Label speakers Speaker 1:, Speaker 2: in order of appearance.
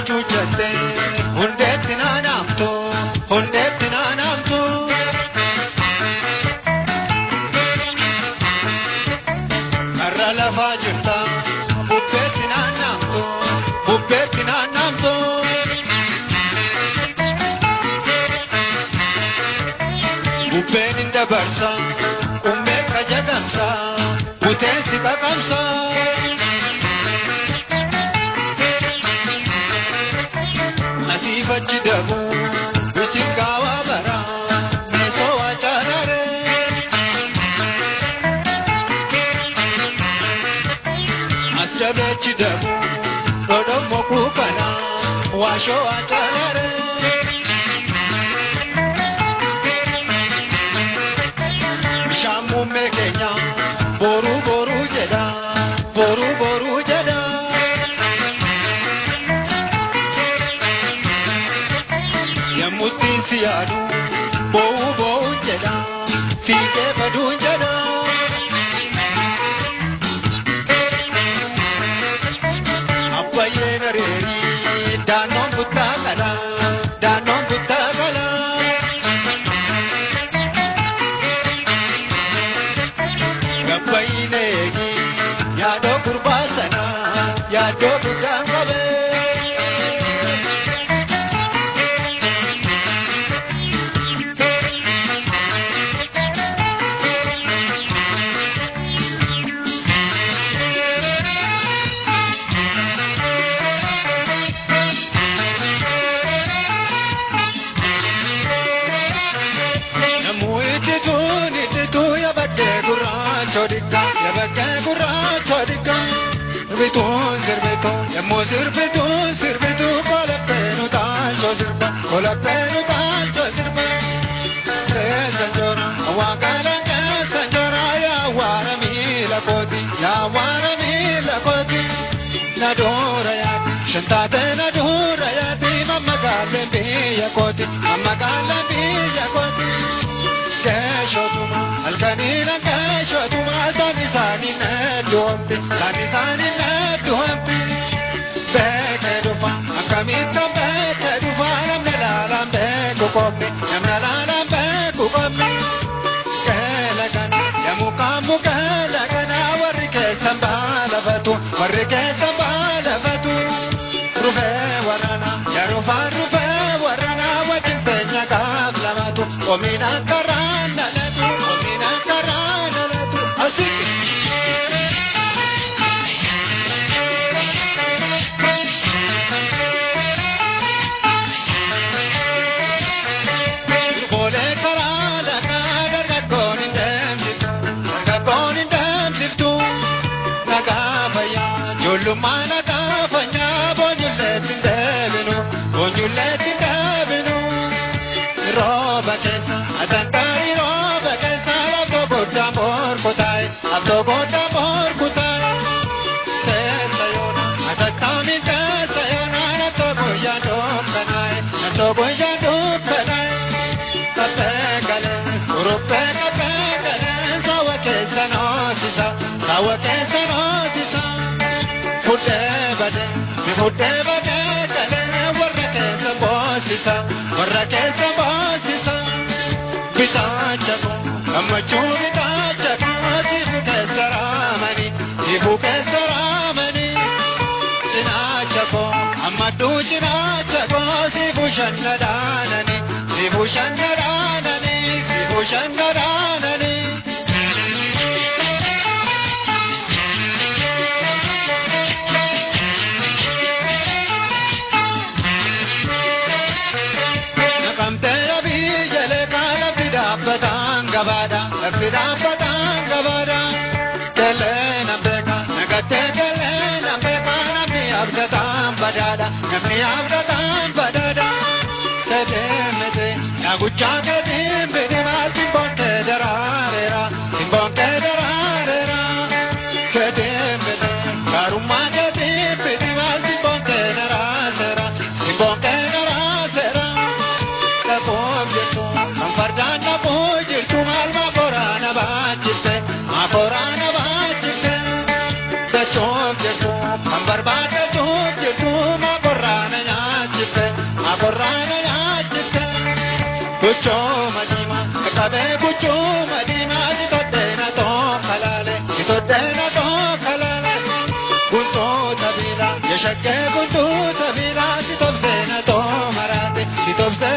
Speaker 1: chuchatte hundetina namto arra la fajta bubbetina namto bubbenin dabarsa umme kajagamsa butensi kakamsa Nasibachi dabu bisikawa bara meso acharare Asjabechi dabu rodomo kupana washo acharare Shamu mekenya boru jeda Yamutin siadu bou jeda fike badu jeda Apaye nareri danon butakala Gapaine gi yado kurbasana yado budangale Sirbetu kola penu tancho sirba sanjora wakala sanjora ya waramila koti nadora ya shantate nadora ya mamma galembi ya koti keshotuma alkanila keshotuma sani neduampi bekedufa akamita bekedufa namnalalam bekukopi kelakan yamukamu kelakan warike sambalafatu rufe warana wajin penya kablamatu omina karana latu asik Lumana kafanya bonyuletin devinu roba kesa atankari roba kesa abdo goda mor kutai tesayona atakami tesayona nato goya do kanai tapegale sawa kesa no sisa Fude bade kale warra kesa bosisa bitachako amachuri tachako sifu kesaramani sinachako amadu sinachako sifu shannadanani Fidapatangabada kelena beka nagate kelena beka nami abdatam badada tedemete nagucha kedimbe malti bonte darare Sabe kuchu madina sitodena to kalale sitodena to kalale kunto tabila yeshake kunto tabila sitobsena to marate sitobse